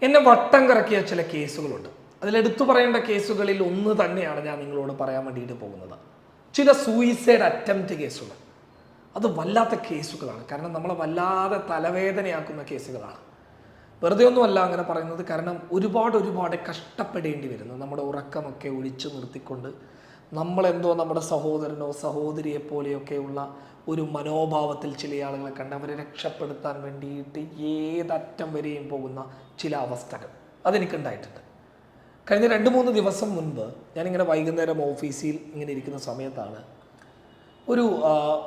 എന്നെ വട്ടം കറക്കിയ ചില കേസുകളുണ്ട്. അതിലെടുത്തു പറയേണ്ട കേസുകളിൽ ഒന്ന് തന്നെയാണ് ഞാൻ നിങ്ങളോട് പറയാൻ വേണ്ടിയിട്ട് പോകുന്നത്. ചില സൂയിസൈഡ് അറ്റംപ്റ്റ് കേസുകൾ. അത് വല്ലാത്ത കേസുകളാണ്. കാരണം നമ്മളെ വല്ലാതെ തലവേദനയാക്കുന്ന കേസുകളാണ്. വെറുതെ ഒന്നുമല്ല അങ്ങനെ പറയുന്നത്. കാരണം ഒരുപാട് കഷ്ടപ്പെടേണ്ടി വരുന്നു. നമ്മുടെ ഉറക്കമൊക്കെ ഒഴിച്ചു നിർത്തിക്കൊണ്ട് നമ്മളെന്തോ നമ്മുടെ സഹോദരനോ സഹോദരിയെ പോലെയൊക്കെയുള്ള ഒരു മനോഭാവത്തിൽ ചില ആളുകളെ കണ്ട് അവരെ രക്ഷപ്പെടുത്താൻ വേണ്ടിയിട്ട് ഏതറ്റം വരെയും പോകുന്ന ചില അവസ്ഥകൾ അതെനിക്കുണ്ടായിട്ടുണ്ട്. കഴിഞ്ഞ 2-3 ദിവസം മുൻപ് ഞാനിങ്ങനെ വൈകുന്നേരം ഓഫീസിൽ ഇങ്ങനെ ഇരിക്കുന്ന സമയത്താണ്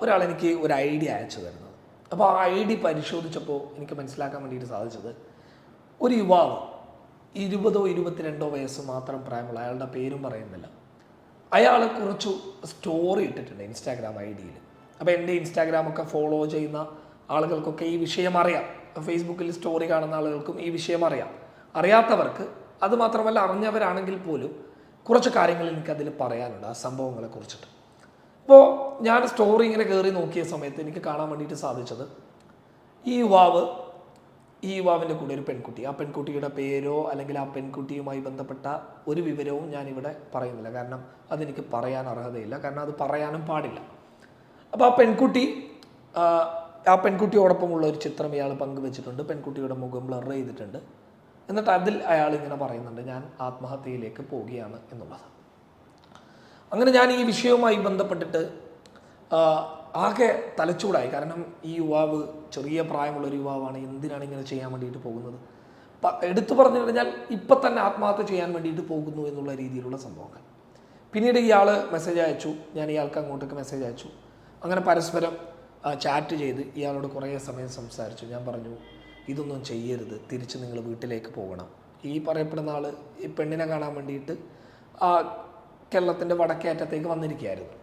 ഒരാളെനിക്ക് ഒരു ഐഡിയ അയച്ചു തരുന്നത്. അപ്പോൾ ആ ഐഡി പരിശോധിച്ചപ്പോൾ എനിക്ക് മനസ്സിലാക്കാൻ വേണ്ടിയിട്ട് സാധിച്ചത്, ഒരു യുവാവ് 20-22 വയസ്സ് മാത്രം പ്രായമുള്ള, അയാളുടെ പേരും പറയുന്നില്ല, അയാൾ കുറച്ച് സ്റ്റോറി ഇട്ടിട്ടുണ്ട് ഇൻസ്റ്റാഗ്രാം ഐഡിയിൽ. അപ്പോൾ എൻ്റെ ഇൻസ്റ്റാഗ്രാമൊക്കെ ഫോളോ ചെയ്യുന്ന ആളുകൾക്കൊക്കെ ഈ വിഷയം അറിയാം. ഫേസ്ബുക്കിൽ സ്റ്റോറി കാണുന്ന ആളുകൾക്കും ഈ വിഷയം അറിയാം. അറിയാത്തവർക്ക്, അത് മാത്രമല്ല അറിഞ്ഞവരാണെങ്കിൽ പോലും കുറച്ച് കാര്യങ്ങൾ എനിക്കതിൽ പറയാനുണ്ട് ആ സംഭവങ്ങളെ കുറിച്ചിട്ട്. അപ്പോൾ ഞാൻ സ്റ്റോറി ഇങ്ങനെ കയറി നോക്കിയ സമയത്ത് എനിക്ക് കാണാൻ വേണ്ടിയിട്ട് സാധിച്ചത്, ഈ യുവാവിൻ്റെ കൂടെ ഒരു പെൺകുട്ടി, ആ പെൺകുട്ടിയുടെ പേരോ അല്ലെങ്കിൽ ആ പെൺകുട്ടിയുമായി ബന്ധപ്പെട്ട ഒരു വിവരവും ഞാനിവിടെ പറയുന്നില്ല. കാരണം അതെനിക്ക് പറയാൻ അർഹതയില്ല, കാരണം അത് പറയാനും പാടില്ല. അപ്പോൾ ആ പെൺകുട്ടിയോടൊപ്പമുള്ള ഒരു ചിത്രം ഇയാൾ പങ്കുവെച്ചിട്ടുണ്ട്. പെൺകുട്ടിയുടെ മുഖം ബ്ലർ ചെയ്തിട്ടുണ്ട്. എന്നിട്ട് അതിൽ അയാൾ ഇങ്ങനെ പറയുന്നുണ്ട്, ഞാൻ ആത്മഹത്യയിലേക്ക് പോവുകയാണ് എന്നുള്ളത്. അങ്ങനെ ഞാൻ ഈ വിഷയവുമായി ബന്ധപ്പെട്ടിട്ട് ആകെ തലച്ചൂടായി. കാരണം ഈ യുവാവ് ചെറിയ പ്രായമുള്ളൊരു യുവാവാണ്, എന്തിനാണ് ഇങ്ങനെ ചെയ്യാൻ വേണ്ടിയിട്ട് പോകുന്നത്? എടുത്തു പറഞ്ഞു കഴിഞ്ഞാൽ ഇപ്പം തന്നെ ആത്മഹത്യ ചെയ്യാൻ വേണ്ടിയിട്ട് പോകുന്നു എന്നുള്ള രീതിയിലുള്ള സംഭവങ്ങൾ. പിന്നീട് ഇയാൾ മെസ്സേജ് അയച്ചു, ഞാൻ ഇയാൾക്ക് അങ്ങോട്ടേക്ക് മെസ്സേജ് അയച്ചു. അങ്ങനെ പരസ്പരം ചാറ്റ് ചെയ്ത് ഇയാളോട് കുറേ സമയം സംസാരിച്ചു. ഞാൻ പറഞ്ഞു, ഇതൊന്നും ചെയ്യരുത്, തിരിച്ച് നിങ്ങൾ വീട്ടിലേക്ക് പോകണം. ഈ പറയപ്പെടുന്ന ആൾ ഈ പെണ്ണിനെ കാണാൻ വേണ്ടിയിട്ട് കേരളത്തിൻ്റെ വടക്കേ അറ്റത്തേക്ക് വന്നിരിക്കുകയായിരുന്നു.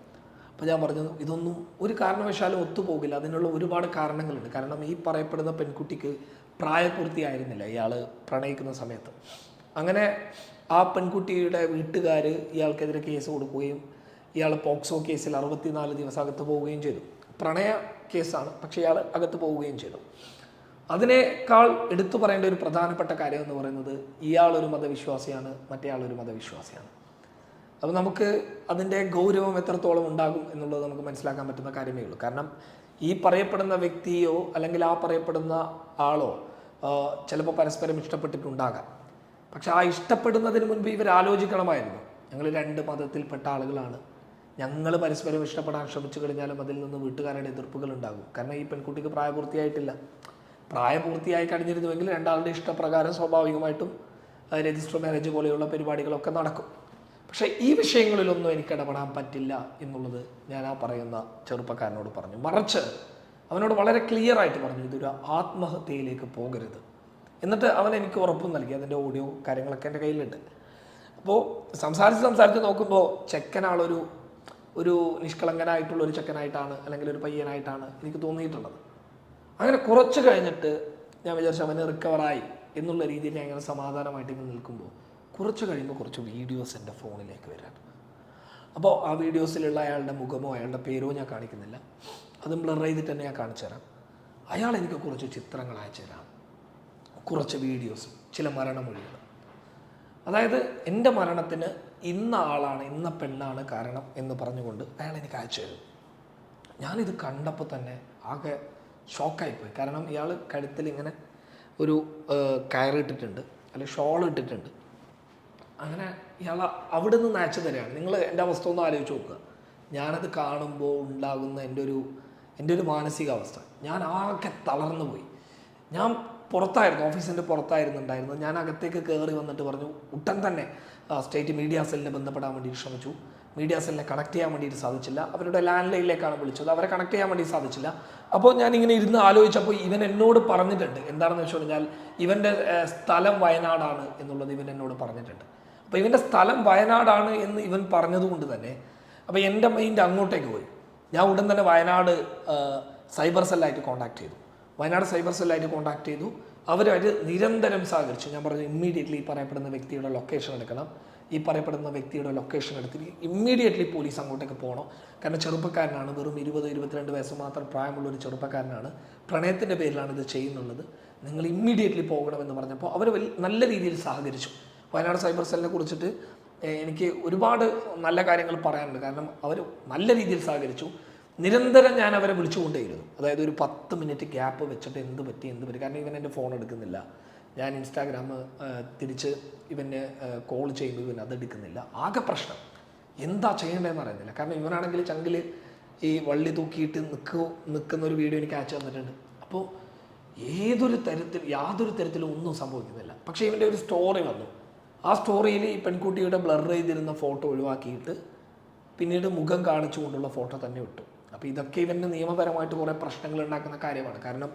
അപ്പോൾ ഞാൻ പറഞ്ഞു, ഇതൊന്നും ഒരു കാരണവശാലും ഒത്തുപോകില്ല. അതിനുള്ള ഒരുപാട് കാരണങ്ങളുണ്ട്. കാരണം ഈ പറയപ്പെടുന്ന പെൺകുട്ടിക്ക് പ്രായപൂർത്തിയായിരുന്നില്ല ഇയാൾ പ്രണയിക്കുന്ന സമയത്ത്. അങ്ങനെ ആ പെൺകുട്ടിയുടെ വീട്ടുകാർ ഇയാൾക്കെതിരെ കേസ് കൊടുക്കുകയും ഇയാൾ പോക്സോ കേസിൽ 64 ദിവസം അകത്ത് പോവുകയും ചെയ്തു. പ്രണയ കേസാണ്, പക്ഷേ ഇയാൾ അകത്ത് പോവുകയും ചെയ്തു. അതിനേക്കാൾ എടുത്തു പറയേണ്ട ഒരു പ്രധാനപ്പെട്ട കാര്യം എന്ന് പറയുന്നത്, ഇയാളൊരു മതവിശ്വാസിയാണ്, മറ്റേ ആളൊരു മതവിശ്വാസിയാണ്. അപ്പോൾ നമുക്ക് അതിൻ്റെ ഗൗരവം എത്രത്തോളം ഉണ്ടാകും എന്നുള്ളത് നമുക്ക് മനസ്സിലാക്കാൻ പറ്റുന്ന കാര്യമേ ഉള്ളൂ. കാരണം ഈ പറയപ്പെടുന്ന വ്യക്തിയോ അല്ലെങ്കിൽ ആ പറയപ്പെടുന്ന ആളോ ചിലപ്പോൾ പരസ്പരം ഇഷ്ടപ്പെട്ടിട്ടുണ്ടാകാം. പക്ഷെ ആ ഇഷ്ടപ്പെടുന്നതിന് മുൻപ് ഇവർ ആലോചിക്കണമായിരുന്നു, ഞങ്ങൾ 2 മതത്തിൽപ്പെട്ട ആളുകളാണ്, ഞങ്ങൾ പരസ്പരം ഇഷ്ടപ്പെടാൻ ശ്രമിച്ചു കഴിഞ്ഞാലും അതിൽ നിന്ന് വീട്ടുകാരുടെ എതിർപ്പുകൾ ഉണ്ടാകും. കാരണം ഈ പെൺകുട്ടിക്ക് പ്രായപൂർത്തിയായിട്ടില്ല. പ്രായപൂർത്തിയായി കഴിഞ്ഞിരുന്നുവെങ്കിൽ 2 ആളുടെ ഇഷ്ടപ്രകാരം സ്വാഭാവികമായിട്ടും രജിസ്റ്റർ മാരേജ് പോലെയുള്ള പരിപാടികളൊക്കെ നടക്കും. പക്ഷേ ഈ വിഷയങ്ങളിലൊന്നും എനിക്ക് ഇടപെടാൻ പറ്റില്ല എന്നുള്ളത് ഞാൻ ആ പറയുന്ന ചെറുപ്പക്കാരനോട് പറഞ്ഞു. മറിച്ച് അവനോട് വളരെ ക്ലിയർ ആയിട്ട് പറഞ്ഞു, ഇതൊരു ആത്മഹത്യയിലേക്ക് പോകരുത്. എന്നിട്ട് അവൻ എനിക്ക് ഉറപ്പും നൽകി. അതിൻ്റെ ഓഡിയോ കാര്യങ്ങളൊക്കെ എൻ്റെ കയ്യിലുണ്ട്. അപ്പോൾ സംസാരിച്ച് നോക്കുമ്പോൾ ചെക്കനാളൊരു നിഷ്കളങ്കനായിട്ടുള്ളൊരു ചെക്കനായിട്ടാണ് അല്ലെങ്കിൽ ഒരു പയ്യനായിട്ടാണ് എനിക്ക് തോന്നിയിട്ടുള്ളത്. അങ്ങനെ കുറച്ച് കഴിഞ്ഞിട്ട് ഞാൻ വിചാരിച്ചു അവന് റിക്കവറായി എന്നുള്ള രീതിയിൽ ഞാൻ ഇങ്ങനെ സമാധാനമായിട്ട് ഇങ്ങനെ നിൽക്കുമ്പോൾ കുറച്ച് കഴിയുമ്പോൾ കുറച്ച് വീഡിയോസ് എൻ്റെ ഫോണിലേക്ക് വരാൻ. അപ്പോൾ ആ വീഡിയോസിലുള്ള അയാളുടെ മുഖമോ അയാളുടെ പേരോ ഞാൻ കാണിക്കുന്നില്ല, അതും ബ്ലർ ചെയ്തിട്ട് തന്നെ ഞാൻ കാണിച്ചു തരാം. അയാൾ എനിക്ക് കുറച്ച് ചിത്രങ്ങൾ അയച്ചു തരാം, കുറച്ച് വീഡിയോസും ചില മരണമൊഴികൾ. അതായത് എൻ്റെ മരണത്തിന് ഇന്ന ആളാണ്, ഇന്ന പെണ്ണാണ് കാരണം എന്ന് പറഞ്ഞുകൊണ്ട് അയാൾ എനിക്ക് അയച്ചു തരും. ഞാനിത് കണ്ടപ്പോൾ തന്നെ ആകെ ഷോക്കായിപ്പോയി. കാരണം ഇയാൾ കഴുത്തിൽ ഇങ്ങനെ ഒരു കയറിട്ടിട്ടുണ്ട്, അല്ലെങ്കിൽ ഷോൾ ഇട്ടിട്ടുണ്ട്. അങ്ങനെ ഇയാൾ അവിടെ നിന്ന് അയച്ചു തരികയാണ്. നിങ്ങൾ എൻ്റെ അവസ്ഥ ഒന്ന് ആലോചിച്ച് നോക്കുക. ഞാനത് കാണുമ്പോൾ ഉണ്ടാകുന്ന എൻ്റെ ഒരു മാനസികാവസ്ഥ, ഞാൻ ആകെ തളർന്നു പോയി. ഞാൻ പുറത്തായിരുന്നു, ഓഫീസിൻ്റെ പുറത്തായിരുന്നു ഉണ്ടായിരുന്നത്. ഞാൻ അകത്തേക്ക് കയറി വന്നിട്ട് പറഞ്ഞു, ഉടൻ തന്നെ സ്റ്റേറ്റ് മീഡിയ സെല്ലിനെ ബന്ധപ്പെടാൻ വേണ്ടിയിട്ട് ശ്രമിച്ചു. മീഡിയ സെല്ലിനെ കണക്ട് ചെയ്യാൻ വേണ്ടിയിട്ട് സാധിച്ചില്ല. അവരുടെ ലാൻഡ് ലൈനിലേക്കാണ് വിളിച്ചത്, അവരെ കണക്ട് ചെയ്യാൻ വേണ്ടി സാധിച്ചില്ല. അപ്പോൾ ഞാൻ ഇങ്ങനെ ഇരുന്ന് ആലോചിച്ചപ്പോൾ ഇവൻ എന്നോട് പറഞ്ഞിട്ടുണ്ട്, എന്താണെന്ന് വെച്ച് കഴിഞ്ഞാൽ ഇവൻ്റെ സ്ഥലം വയനാടാണ് എന്നുള്ളത് ഇവൻ എന്നോട് പറഞ്ഞിട്ടുണ്ട്. അപ്പോൾ ഇവൻ്റെ സ്ഥലം വയനാടാണ് എന്ന് ഇവൻ പറഞ്ഞതുകൊണ്ട് തന്നെ അപ്പോൾ എൻ്റെ മൈൻഡ് അങ്ങോട്ടേക്ക് പോയി. ഞാൻ ഉടൻ തന്നെ വയനാട് സൈബർ സെല്ലായിട്ട് കോൺടാക്ട് ചെയ്തു. അവരുമായിട്ട് നിരന്തരം സഹകരിച്ചു. ഞാൻ പറഞ്ഞു, ഇമ്മീഡിയറ്റ്ലി പറയപ്പെടുന്ന വ്യക്തിയുടെ ലൊക്കേഷൻ എടുക്കണം, ഈ പറയപ്പെടുന്ന വ്യക്തിയുടെ ലൊക്കേഷൻ എടുത്തിട്ട് ഇമ്മീഡിയറ്റ്ലി പോലീസ് അങ്ങോട്ടേക്ക് പോകണം. കാരണം ചെറുപ്പക്കാരനാണ്, വെറും 20-22 വയസ്സ് മാത്രം പ്രായമുള്ള ഒരു ചെറുപ്പക്കാരനാണ്, പ്രണയത്തിൻ്റെ പേരിലാണ് ഇത് ചെയ്യുന്നുള്ളത്, നിങ്ങൾ ഇമ്മീഡിയറ്റ്ലി പോകണമെന്ന് പറഞ്ഞപ്പോൾ അവർ നല്ല രീതിയിൽ സഹകരിച്ചു. വയനാട് സൈബർ സെല്ലിനെ കുറിച്ചിട്ട് എനിക്ക് ഒരുപാട് നല്ല കാര്യങ്ങൾ പറയാനുണ്ട്. കാരണം അവർ നല്ല രീതിയിൽ സഹകരിച്ചു. നിരന്തരം ഞാൻ അവരെ വിളിച്ചുകൊണ്ടേയിരുന്നു. അതായത് ഒരു 10 മിനിറ്റ് ഗ്യാപ്പ് വെച്ചിട്ട് എന്ത് പറ്റി. കാരണം ഇവൻ എൻ്റെ ഫോൺ എടുക്കുന്നില്ല, ഞാൻ ഇൻസ്റ്റാഗ്രാം തിരിച്ച് ഇവന് കോൾ ചെയ്യുമ്പോൾ ഇവൻ അതെടുക്കുന്നില്ല. ആകെ പ്രശ്നം, എന്താ ചെയ്യേണ്ടതെന്ന് അറിയുന്നില്ല. കാരണം ഇവനാണെങ്കിൽ ചങ്കിൽ ഈ വള്ളി തൂക്കിയിട്ട് നിൽക്കുന്ന ഒരു വീഡിയോ എനിക്ക് അയച്ചു തന്നിട്ടുണ്ട്. അപ്പോൾ യാതൊരു തരത്തിലും ഒന്നും സംഭവിക്കുന്നില്ല. പക്ഷേ ഇവൻ്റെ ഒരു സ്റ്റോറി വന്നു. ആ സ്റ്റോറിയിൽ ഈ പെൺകുട്ടിയുടെ ബ്ലർ ചെയ്തിരുന്ന ഫോട്ടോ ഒഴിവാക്കിയിട്ട് പിന്നീട് മുഖം കാണിച്ചുകൊണ്ടുള്ള ഫോട്ടോ തന്നെ ഇട്ടു. അപ്പോൾ ഇതൊക്കെ ഇവന് നിയമപരമായിട്ട് കുറേ പ്രശ്നങ്ങൾ ഉണ്ടാക്കുന്ന കാര്യമാണ്. കാരണം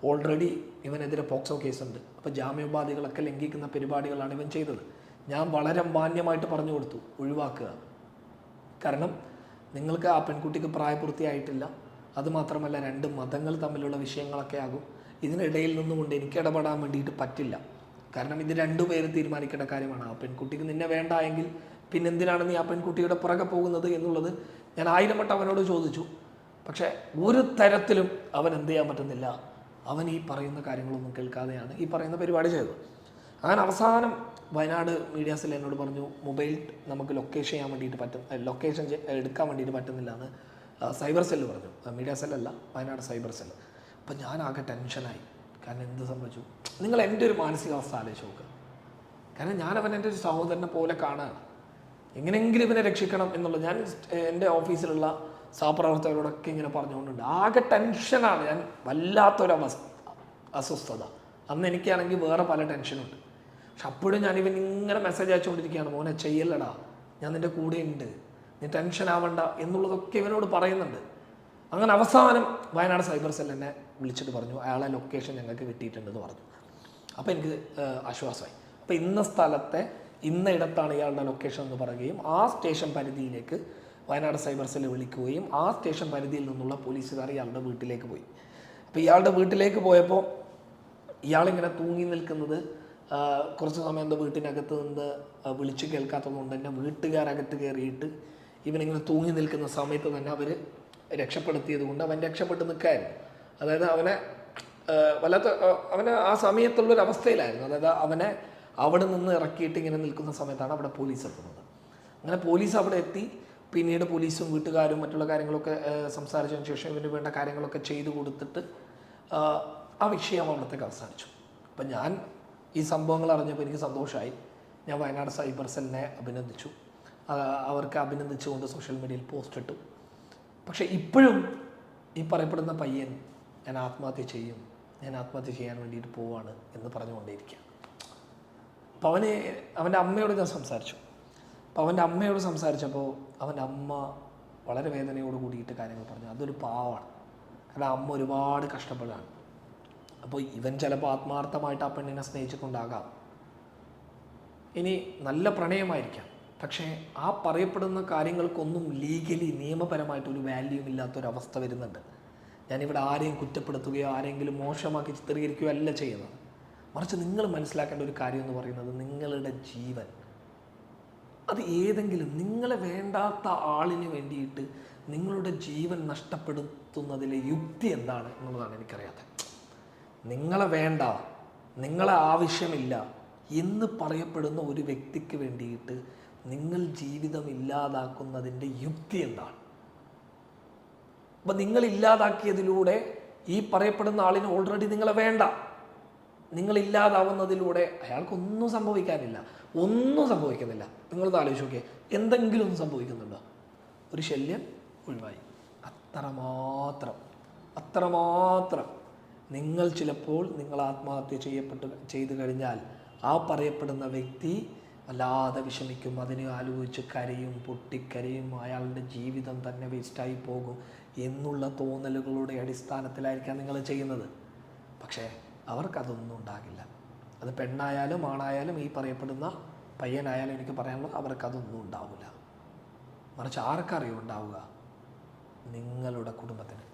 ഓൾറെഡി ഇവനെതിരെ പോക്സോ കേസുണ്ട്. അപ്പോൾ ജാമ്യോപാധികളൊക്കെ ലംഘിക്കുന്ന പരിപാടികളാണ് ഇവൻ ചെയ്തത്. ഞാൻ വളരെ മാന്യമായിട്ട് പറഞ്ഞു കൊടുത്തു, ഒഴിവാക്കുക. കാരണം നിങ്ങൾക്ക് ആ പെൺകുട്ടിക്ക് പ്രായപൂർത്തിയായിട്ടില്ല, അതുമാത്രമല്ല 2 മതങ്ങൾ തമ്മിലുള്ള വിഷയങ്ങളൊക്കെ ആകും. ഇതിനിടയിൽ നിന്നുകൊണ്ട് എനിക്ക് ഇടപെടാൻ വേണ്ടിയിട്ട് പറ്റില്ല. കാരണം ഇത് 2 പേര് തീരുമാനിക്കേണ്ട കാര്യമാണ്. ആ പെൺകുട്ടിക്ക് നിന്നെ വേണ്ട എങ്കിൽ പിന്നെന്തിനാണ് നീ ആ പെൺകുട്ടിയുടെ പുറകെ പോകുന്നത് എന്നുള്ളത് ഞാൻ 1000 വട്ടം അവനോട് ചോദിച്ചു. പക്ഷേ ഒരു തരത്തിലും അവൻ എന്ത് ചെയ്യാൻ പറ്റുന്നില്ല. അവൻ ഈ പറയുന്ന കാര്യങ്ങളൊന്നും കേൾക്കാതെയാണ് ഈ പറയുന്ന പരിപാടി ചെയ്തത്. അങ്ങനെ അവസാനം വയനാട് മീഡിയ സെൽ എന്നോട് പറഞ്ഞു, മൊബൈൽ നമുക്ക് ലൊക്കേഷൻ എടുക്കാൻ വേണ്ടിയിട്ട് പറ്റുന്നില്ല എന്ന് സൈബർ സെല്ല് പറഞ്ഞു. മീഡിയ സെല്ലല്ല, വയനാട് സൈബർ സെല്ല്. അപ്പം ഞാൻ ആകെ ടെൻഷനായി. കാരണം എന്ത് സംഭവിച്ചു? നിങ്ങൾ എൻ്റെ ഒരു മാനസികാവസ്ഥ ആലോചിച്ച് നോക്കുക. കാരണം ഞാൻ എൻ്റെ ഒരു സഹോദരനെ പോലെ കാണുകയാണ്. എങ്ങനെയെങ്കിലും ഇവനെ രക്ഷിക്കണം എന്നുള്ളത് ഞാൻ എൻ്റെ ഓഫീസിലുള്ള സഹപ്രവർത്തകരോടൊക്കെ ഇങ്ങനെ പറഞ്ഞുകൊണ്ടുണ്ട്. ആകെ ടെൻഷനാണ് ഞാൻ, അസ്വസ്ഥത. അന്ന് എനിക്കാണെങ്കിൽ വേറെ പല ടെൻഷനുണ്ട്. പക്ഷെ അപ്പോഴും ഞാനിവൻ ഇങ്ങനെ മെസ്സേജ് അയച്ചുകൊണ്ടിരിക്കുകയാണ്, മോനെ ചെയ്യല്ലടാ, ഞാൻ നിൻ്റെ കൂടെ ഉണ്ട്, നീ ടെൻഷൻ ആവണ്ട എന്നുള്ളതൊക്കെ ഇവനോട് പറയുന്നുണ്ട്. അങ്ങനെ അവസാനം വയനാട് സൈബർ സെൽ എന്നെ വിളിച്ചിട്ട് പറഞ്ഞു, അയാളെ ലൊക്കേഷൻ ഞങ്ങൾക്ക് കിട്ടിയിട്ടുണ്ടെന്ന് പറഞ്ഞു. അപ്പോൾ എനിക്ക് ആശ്വാസമായി. അപ്പോൾ ഇന്ന സ്ഥലത്തെ ഇന്ന ഇടത്താണ് ഇയാളുടെ ലൊക്കേഷൻ എന്ന് പറയുകയും ആ സ്റ്റേഷൻ പരിധിയിലേക്ക് വയനാട് സൈബർ സെല്ല് വിളിക്കുകയും ആ സ്റ്റേഷൻ പരിധിയിൽ നിന്നുള്ള പോലീസുകാർ ഇയാളുടെ വീട്ടിലേക്ക് പോയി. അപ്പോൾ ഇയാളുടെ വീട്ടിലേക്ക് പോയപ്പോൾ ഇയാളിങ്ങനെ തൂങ്ങി നിൽക്കുന്നത് കുറച്ച് സമയം എന്താ വീട്ടിനകത്ത് നിന്ന് വിളിച്ചു കേൾക്കാത്തതുകൊണ്ട് തന്നെ വീട്ടുകാരകത്ത് കയറിയിട്ട് ഇവനിങ്ങനെ തൂങ്ങി നിൽക്കുന്ന സമയത്ത് തന്നെ അവർ രക്ഷപ്പെടുത്തിയത് കൊണ്ട് അവൻ രക്ഷപ്പെട്ട് നിൽക്കായിരുന്നു. അതായത് അവന് ആ സമയത്തുള്ളൊരവസ്ഥയിലായിരുന്നു. അതായത് അവനെ അവിടെ നിന്ന് ഇറക്കിയിട്ട് ഇങ്ങനെ നിൽക്കുന്ന സമയത്താണ് അവിടെ പോലീസ് എത്തുന്നത്. അങ്ങനെ പോലീസ് അവിടെ എത്തി. പിന്നീട് പോലീസും വീട്ടുകാരും മറ്റുള്ള കാര്യങ്ങളൊക്കെ സംസാരിച്ചതിന് ശേഷം ഇവന് വേണ്ട കാര്യങ്ങളൊക്കെ ചെയ്തു കൊടുത്തിട്ട് ആ വിഷയം അവിടത്തേക്ക് അവസാനിച്ചു. അപ്പം ഞാൻ ഈ സംഭവങ്ങൾ അറിഞ്ഞപ്പോൾ എനിക്ക് സന്തോഷമായി. ഞാൻ വയനാട് സൈബർ സെല്ലിനെ അഭിനന്ദിച്ചു. അവർക്ക് അഭിനന്ദിച്ചുകൊണ്ട് സോഷ്യൽ മീഡിയയിൽ പോസ്റ്റ് ഇട്ടു. പക്ഷേ ഇപ്പോഴും ഈ പറയപ്പെടുന്ന പയ്യൻ ഞാൻ ആത്മഹത്യ ചെയ്യാൻ വേണ്ടിയിട്ട് പോവാണ് എന്ന് പറഞ്ഞുകൊണ്ടേയിരിക്കുക. അപ്പോൾ അവൻ്റെ അമ്മയോട് ഞാൻ സംസാരിച്ചു. അപ്പോൾ അവൻ്റെ അമ്മയോട് സംസാരിച്ചപ്പോൾ അവൻ്റെ അമ്മ വളരെ വേദനയോട് കൂടിയിട്ട് കാര്യങ്ങൾ പറഞ്ഞു. അതൊരു പാവമാണ്. കാരണം അമ്മ ഒരുപാട് കഷ്ടപ്പെടുകയാണ്. അപ്പോൾ ഇവൻ ചിലപ്പോൾ ആത്മാർത്ഥമായിട്ട് ആ പെണ്ണിനെ സ്നേഹിച്ചിട്ടുണ്ടാകാം. ഇനി നല്ല പ്രണയമായിരിക്കാം. പക്ഷേ ആ പറയപ്പെടുന്ന കാര്യങ്ങൾക്കൊന്നും ലീഗലി നിയമപരമായിട്ടൊരു വാല്യൂ ഇല്ലാത്തൊരവസ്ഥ വരുന്നുണ്ട്. ഞാനിവിടെ ആരെയും കുറ്റപ്പെടുത്തുകയോ ആരെങ്കിലും മോശമാക്കി ചിത്രീകരിക്കുകയോ അല്ല ചെയ്യുന്നത്. മറിച്ച് നിങ്ങൾ മനസ്സിലാക്കേണ്ട ഒരു കാര്യം എന്ന് പറയുന്നത് നിങ്ങളുടെ ജീവൻ, അത് ഏതെങ്കിലും നിങ്ങളെ വേണ്ടാത്ത ആളിന് വേണ്ടിയിട്ട് നിങ്ങളുടെ ജീവൻ നഷ്ടപ്പെടുത്തുന്നതിലെ യുക്തി എന്താണ് എന്നുള്ളതാണ് എനിക്കറിയാത്തത്. നിങ്ങളെ വേണ്ട, നിങ്ങളെ ആവശ്യമില്ല എന്ന് പറയപ്പെടുന്ന ഒരു വ്യക്തിക്ക് വേണ്ടിയിട്ട് നിങ്ങൾ ജീവിതം ഇല്ലാതാക്കുന്നതിൻ്റെ യുക്തി എന്താണ്? അപ്പം നിങ്ങൾ ഇല്ലാതാക്കിയതിലൂടെ ഈ പറയപ്പെടുന്ന ആളിന് ഓൾറെഡി നിങ്ങളെ വേണ്ട. നിങ്ങളില്ലാതാവുന്നതിലൂടെ അയാൾക്കൊന്നും സംഭവിക്കാനില്ല, ഒന്നും സംഭവിക്കുന്നില്ല. നിങ്ങളത് ആലോചിച്ച് നോക്കിയേ, എന്തെങ്കിലും ഒന്നും സംഭവിക്കുന്നുണ്ടോ? ഒരു ശല്യം ഒഴിവായി. അത്രമാത്രം. നിങ്ങൾ ചിലപ്പോൾ നിങ്ങൾ ആത്മഹത്യ ചെയ്തു കഴിഞ്ഞാൽ ആ പറയപ്പെടുന്ന വ്യക്തി വല്ലാതെ വിഷമിക്കും, അതിനെ ആലോചിച്ച് കരയും, പൊട്ടിക്കരയും, അയാളുടെ ജീവിതം തന്നെ വേസ്റ്റായി പോകും എന്നുള്ള തോന്നലുകളുടെ അടിസ്ഥാനത്തിലായിരിക്കാം നിങ്ങൾ ചെയ്യുന്നത്. പക്ഷേ അവർക്കതൊന്നും ഉണ്ടാകില്ല. അത് പെണ്ണായാലും ആണായാലും ഈ പറയപ്പെടുന്ന പയ്യനായാലും എനിക്ക് പറയാനുള്ളത് അവർക്കതൊന്നും ഉണ്ടാവില്ല. മറിച്ച് ആർക്കറിയും ഉണ്ടാവുക? നിങ്ങളുടെ കുടുംബത്തിന്,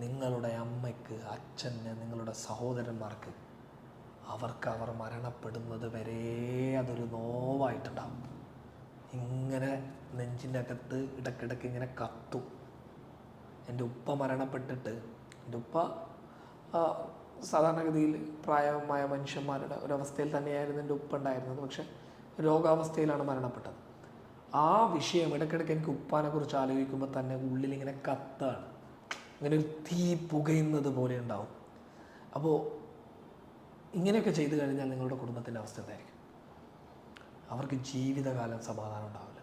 നിങ്ങളുടെ അമ്മയ്ക്ക്, അച്ഛന്, നിങ്ങളുടെ സഹോദരന്മാർക്ക്, അവർ മരണപ്പെടുന്നത് വരെ അതൊരു നോവായിട്ടുണ്ടാവും. ഇങ്ങനെ നെഞ്ചിൻ്റെ അകത്ത് ഇടയ്ക്കിടയ്ക്ക് ഇങ്ങനെ കത്തും. എൻ്റെ ഉപ്പ മരണപ്പെട്ടിട്ട്, എൻ്റെ ഉപ്പ സാധാരണഗതിയിൽ പ്രായമായ മനുഷ്യന്മാരുടെ ഒരവസ്ഥയിൽ തന്നെയായിരുന്നു എൻ്റെ ഉപ്പ ഉണ്ടായിരുന്നത്. പക്ഷെ രോഗാവസ്ഥയിലാണ് മരണപ്പെട്ടത്. ആ വിഷയം ഇടയ്ക്കിടയ്ക്ക് എനിക്ക് ഉപ്പാനെ കുറിച്ച് ആലോചിക്കുമ്പോൾ തന്നെ ഉള്ളിലിങ്ങനെ കത്താണ്, ഇങ്ങനെ ഒരു തീ പുകയുന്നത് പോലെ ഉണ്ടാവും. അപ്പോൾ ഇങ്ങനെയൊക്കെ ചെയ്തു കഴിഞ്ഞാൽ നിങ്ങളുടെ കുടുംബത്തിൻ്റെ അവസ്ഥ എന്തായിരിക്കും? അവർക്ക് ജീവിതകാലം സമാധാനം ഉണ്ടാവില്ല.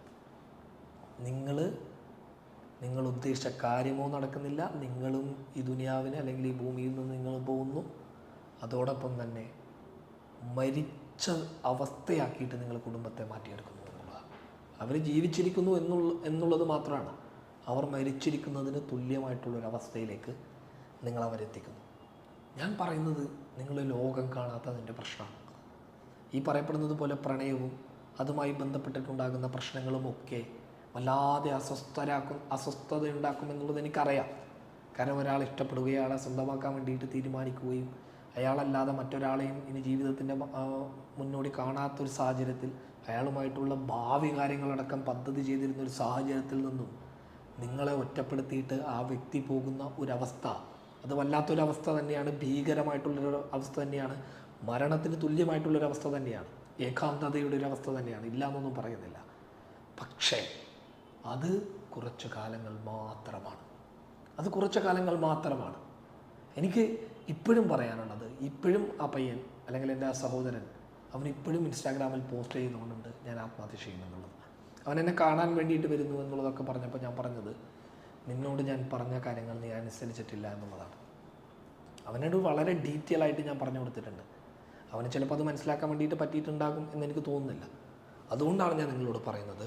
നിങ്ങൾ ഉദ്ദേശിച്ച കാര്യമോ നടക്കുന്നില്ല. നിങ്ങളും ഈ ദുനിയാവിനെ അല്ലെങ്കിൽ ഈ ഭൂമിയിൽ നിന്ന് നിങ്ങൾ പോകുന്നു. അതോടൊപ്പം തന്നെ മരിച്ച അവസ്ഥയാക്കിയിട്ട് നിങ്ങൾ കുടുംബത്തെ മാറ്റിയെടുക്കുന്നു എന്നുള്ളതാണ്. അവർ ജീവിച്ചിരിക്കുന്നു എന്നുള്ളത് മാത്രമാണ്. അവർ മരിച്ചിരിക്കുന്നതിന് തുല്യമായിട്ടുള്ളൊരവസ്ഥയിലേക്ക് നിങ്ങൾ അവരെത്തിക്കുന്നു. ഞാൻ പറയുന്നത് നിങ്ങൾ ലോകം കാണാത്തതിൻ്റെ പ്രശ്നമാണ്. ഈ പറയപ്പെടുന്നത് പോലെ പ്രണയവും അതുമായി ബന്ധപ്പെട്ടിട്ടുണ്ടാകുന്ന പ്രശ്നങ്ങളുമൊക്കെ വല്ലാതെ അസ്വസ്ഥത ഉണ്ടാക്കുമെന്നുള്ളത് എനിക്കറിയാം. കാരണം ഒരാൾ ഇഷ്ടപ്പെടുകയും അയാളെ സ്വന്തമാക്കാൻ വേണ്ടിയിട്ട് തീരുമാനിക്കുകയും അയാളല്ലാതെ മറ്റൊരാളെയും ഇനി ജീവിതത്തിൻ്റെ മുന്നോടി കാണാത്തൊരു സാഹചര്യത്തിൽ അയാളുമായിട്ടുള്ള ഭാവി കാര്യങ്ങളടക്കം പദ്ധതി ചെയ്തിരുന്നൊരു സാഹചര്യത്തിൽ നിന്നും നിങ്ങളെ ഒറ്റപ്പെടുത്തിയിട്ട് ആ വ്യക്തി പോകുന്ന ഒരവസ്ഥ, അത് വല്ലാത്തൊരവസ്ഥ തന്നെയാണ്. ഭീകരമായിട്ടുള്ളൊരു അവസ്ഥ തന്നെയാണ്. മരണത്തിന് തുല്യമായിട്ടുള്ളൊരവസ്ഥ തന്നെയാണ്. ഏകാന്തതയുടെ ഒരു അവസ്ഥ തന്നെയാണ്. ഇല്ല എന്നൊന്നും പറയുന്നില്ല. പക്ഷേ അത് കുറച്ച് കാലങ്ങൾ മാത്രമാണ്. എനിക്ക് ഇപ്പോഴും പറയാനുള്ളത്, ഇപ്പോഴും ആ പയ്യൻ അല്ലെങ്കിൽ എൻ്റെ ആ സഹോദരൻ അവനിപ്പോഴും ഇൻസ്റ്റാഗ്രാമിൽ പോസ്റ്റ് ചെയ്യുന്നുണ്ട് ഞാൻ ആത്മഹത്യ ചെയ്യുമെന്നുള്ളത്. അവൻ എന്നെ കാണാൻ വേണ്ടിയിട്ട് വരുന്നു എന്നുള്ളതൊക്കെ പറഞ്ഞപ്പോൾ ഞാൻ പറഞ്ഞത്, നിന്നോട് ഞാൻ പറഞ്ഞ കാര്യങ്ങൾ നീ അനുസരിച്ചിട്ടില്ല എന്നുള്ളതാണ്. അവനോട് വളരെ ഡീറ്റെയിൽ ആയിട്ട് ഞാൻ പറഞ്ഞു കൊടുത്തിട്ടുണ്ട്. അവന് ചിലപ്പോൾ അത് മനസ്സിലാക്കാൻ വേണ്ടിയിട്ട് പറ്റിയിട്ടുണ്ടാകും എന്നെനിക്ക് തോന്നുന്നില്ല. അതുകൊണ്ടാണ് ഞാൻ നിങ്ങളോട് പറയുന്നത്,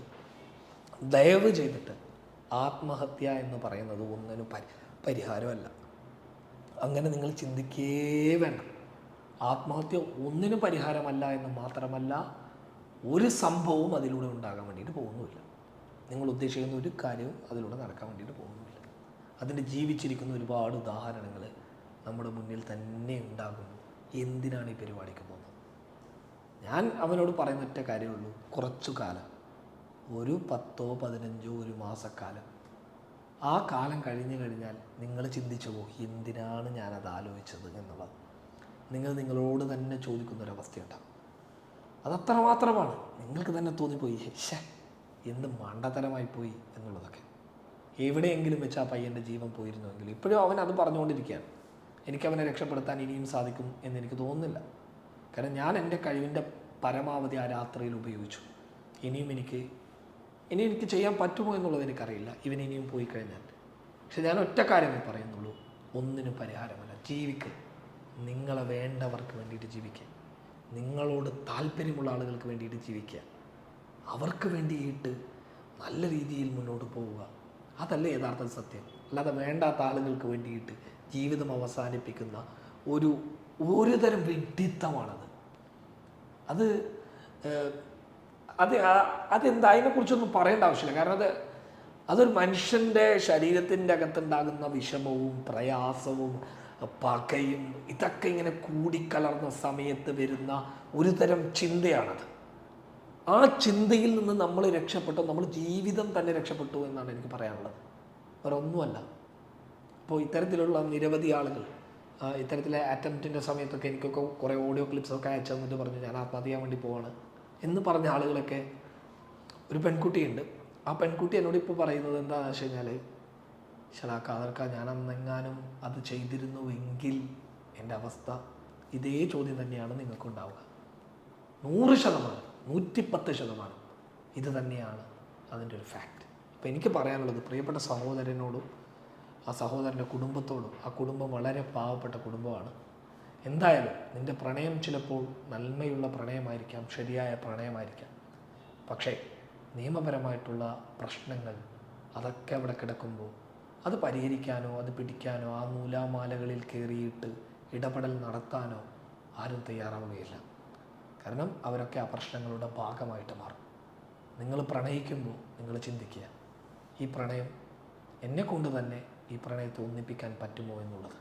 ദയവ് ചെയ്തിട്ട് ആത്മഹത്യ എന്ന് പറയുന്നത് ഒന്നിനും പരിഹാരമല്ല. അങ്ങനെ നിങ്ങൾ ചിന്തിക്കേ വേണ്ട. ആത്മഹത്യ ഒന്നിനും പരിഹാരമല്ല എന്ന് മാത്രമല്ല, ഒരു സംഭവവും അതിലൂടെ ഉണ്ടാകാൻ വേണ്ടിയിട്ട് പോകുന്നുമില്ല. നിങ്ങൾ ഉദ്ദേശിക്കുന്ന ഒരു കാര്യവും അതിലൂടെ നടക്കാൻ വേണ്ടിയിട്ട് പോകുന്നുമില്ല. അതിൻ്റെ ജീവിച്ചിരിക്കുന്ന ഒരുപാട് ഉദാഹരണങ്ങൾ നമ്മുടെ മുന്നിൽ തന്നെ ഉണ്ടാകുന്നു. എന്തിനാണ് ഈ പരിപാടിക്ക് പോകുന്നത്? ഞാൻ അവനോട് പറയുന്ന ഒറ്റ കാര്യമുള്ളൂ, കുറച്ചു കാലം, ഒരു 10 15 ഒരു മാസക്കാലം, ആ കാലം കഴിഞ്ഞു കഴിഞ്ഞാൽ നിങ്ങൾ ചിന്തിച്ചു പോകും, എന്തിനാണ് ഞാനത് ആലോചിച്ചത് എന്നുള്ളത്. നിങ്ങളോട് തന്നെ ചോദിക്കുന്നൊരവസ്ഥയുണ്ടാകും. അതത്രമാത്രമാണ്. നിങ്ങൾക്ക് തന്നെ തോന്നിപ്പോയി, എന്ത് മണ്ടത്തരമായി പോയി എന്നുള്ളതൊക്കെ. എവിടെയെങ്കിലും വെച്ച് ആ പയ്യൻ്റെ ജീവൻ പോയിരുന്നുവെങ്കിൽ, ഇപ്പോഴും അവൻ അത് പറഞ്ഞുകൊണ്ടിരിക്കുകയാണ്. എനിക്കവനെ രക്ഷപ്പെടുത്താൻ ഇനിയും സാധിക്കും എന്നെനിക്ക് തോന്നുന്നില്ല. കാരണം ഞാൻ എൻ്റെ കഴിവിൻ്റെ പരമാവധി ആ രാത്രിയിൽ ഉപയോഗിച്ചു. ഇനിയും എനിക്ക് ചെയ്യാൻ പറ്റുമോ എന്നുള്ളത് എനിക്കറിയില്ല, ഇനിയും പോയി കഴിഞ്ഞാൽ. പക്ഷെ ഞാൻ ഒറ്റ കാര്യമേ പറയുന്നുള്ളൂ, ഒന്നിനും പരിഹാരമല്ല. ജീവിക്കുക, നിങ്ങളെ വേണ്ടവർക്ക് വേണ്ടിയിട്ട് ജീവിക്കുക, നിങ്ങളോട് താല്പര്യമുള്ള ആളുകൾക്ക് വേണ്ടിയിട്ട് ജീവിക്കുക, അവർക്ക് വേണ്ടിയിട്ട് നല്ല രീതിയിൽ മുന്നോട്ട് പോവുക. അതല്ലേ യഥാർത്ഥ സത്യം. അല്ലാതെ വേണ്ടാത്ത ആളുകൾക്ക് വേണ്ടിയിട്ട് ജീവിതം അവസാനിപ്പിക്കുന്ന ഒരു തരം വിഡ്ഢിത്തമാണത്. അതെന്താ, അതിനെക്കുറിച്ചൊന്നും പറയേണ്ട ആവശ്യമില്ല. കാരണം അതൊരു മനുഷ്യൻ്റെ ശരീരത്തിൻ്റെ അകത്തുണ്ടാകുന്ന വിഷമവും പ്രയാസവും പകയും ഇതൊക്കെ ഇങ്ങനെ കൂടിക്കലർന്ന സമയത്ത് വരുന്ന ഒരു തരം ചിന്തയാണത്. ആ ചിന്തയിൽ നിന്ന് നമ്മൾ രക്ഷപ്പെട്ടു, നമ്മൾ ജീവിതം തന്നെ രക്ഷപ്പെട്ടു എന്നാണ് എനിക്ക് പറയാനുള്ളത്. വേറെ ഒന്നുമല്ല. അപ്പോൾ ഇത്തരത്തിലുള്ള നിരവധി ആളുകൾ ഇത്തരത്തിലെ അറ്റംപ്റ്റിൻ്റെ സമയത്തൊക്കെ എനിക്കൊക്കെ കുറേ ഓഡിയോ ക്ലിപ്സൊക്കെ അയച്ചു തന്നിട്ട് പറഞ്ഞു ഞാൻ ആത്മഹത്യ ചെയ്യാൻ വേണ്ടി പോവാണ് എന്ന് പറഞ്ഞ ആളുകളൊക്കെ, ഒരു പെൺകുട്ടിയുണ്ട്. ആ പെൺകുട്ടി എന്നോട് ഇപ്പോൾ പറയുന്നത് എന്താണെന്ന് വെച്ച് കഴിഞ്ഞാൽ, കാതർക്ക, ഞാൻ അന്നെങ്ങാനും അത് ചെയ്തിരുന്നുവെങ്കിൽ എൻ്റെ അവസ്ഥ ഇതേ ചോദ്യം തന്നെയാണ് നിങ്ങൾക്കുണ്ടാവുക. 100%, 110% ഇത് തന്നെയാണ് അതിൻ്റെ ഒരു ഫാക്റ്റ്. അപ്പോൾ എനിക്ക് പറയാനുള്ളത്, പ്രിയപ്പെട്ട സഹോദരനോടും ആ സഹോദരൻ്റെ കുടുംബത്തോടും, ആ കുടുംബം വളരെ പാവപ്പെട്ട കുടുംബമാണ്. എന്തായാലും നിൻ്റെ പ്രണയം ചിലപ്പോൾ നന്മയുള്ള പ്രണയമായിരിക്കാം, ശരിയായ പ്രണയമായിരിക്കാം. പക്ഷേ നിയമപരമായിട്ടുള്ള പ്രശ്നങ്ങൾ അതൊക്കെ അവിടെ കിടക്കുമ്പോൾ അത് പരിഹരിക്കാനോ അത് പിടിക്കാനോ ആ നൂലാമാലകളിൽ കയറിയിട്ട് ഇടപെടൽ നടത്താനോ ആരും തയ്യാറാവുകയില്ല. കാരണം അവരൊക്കെ ആ പ്രശ്നങ്ങളുടെ ഭാഗമായിട്ട് മാറും. നിങ്ങൾ പ്രണയിക്കുമ്പോൾ നിങ്ങൾ ചിന്തിക്കുക, ഈ പ്രണയം എന്നെക്കൊണ്ട് തന്നെ ഈ പ്രണയത്തെ ഒന്നിപ്പിക്കാൻ പറ്റുമോ എന്നുള്ളത്.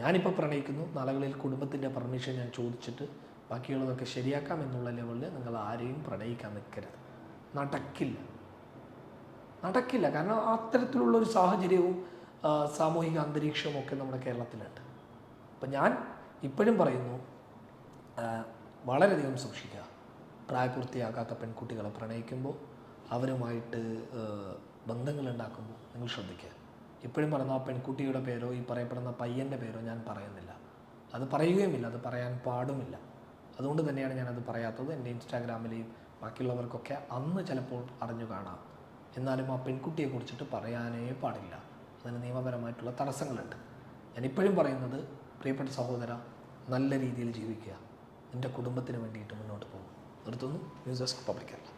ഞാനിപ്പോൾ പ്രണയിക്കുന്നു, നാളുകളിൽ കുടുംബത്തിൻ്റെ പെർമിഷൻ ഞാൻ ചോദിച്ചിട്ട് ബാക്കിയുള്ളതൊക്കെ ശരിയാക്കാം എന്നുള്ള ലെവലിൽ നിങ്ങൾ ആരെയും പ്രണയിക്കാൻ നിൽക്കരുത്. നടക്കില്ല. കാരണം അത്തരത്തിലുള്ളൊരു സാഹചര്യവും സാമൂഹിക അന്തരീക്ഷവും ഒക്കെ നമ്മുടെ കേരളത്തിലുണ്ട്. അപ്പം ഞാൻ ഇപ്പോഴും പറയുന്നു, വളരെയധികം സൂക്ഷിക്കുക. പ്രായപൂർത്തിയാകാത്ത പെൺകുട്ടികളെ പ്രണയിക്കുമ്പോൾ അവരുമായിട്ട് ബന്ധങ്ങളുണ്ടാക്കുമ്പോൾ നിങ്ങൾ ശ്രദ്ധിക്കുക. ഇപ്പോഴും പറയുന്ന ആ പെൺകുട്ടിയുടെ പേരോ ഈ പറയപ്പെടുന്ന പയ്യൻ്റെ പേരോ ഞാൻ പറയുന്നില്ല, അത് പറയുകയുമില്ല, അത് പറയാൻ പാടുമില്ല. അതുകൊണ്ട് തന്നെയാണ് ഞാനത് പറയാത്തത്. എൻ്റെ ഇൻസ്റ്റാഗ്രാമിലെയും ബാക്കിയുള്ളവർക്കൊക്കെ അന്ന് ചിലപ്പോൾ അറിഞ്ഞു കാണാം. എന്നാലും ആ പെൺകുട്ടിയെ കുറിച്ചിട്ട് പറയാനേ പാടില്ല. അതിന് നിയമപരമായിട്ടുള്ള തടസ്സങ്ങളുണ്ട്. ഞാനിപ്പോഴും പറയുന്നത്, പ്രിയപ്പെട്ട സഹോദര, നല്ല രീതിയിൽ ജീവിക്കുക, നിൻ്റെ കുടുംബത്തിന് വേണ്ടിയിട്ട് മുന്നോട്ട് പോകും. നിർത്തുന്നു. News desk public Kerala.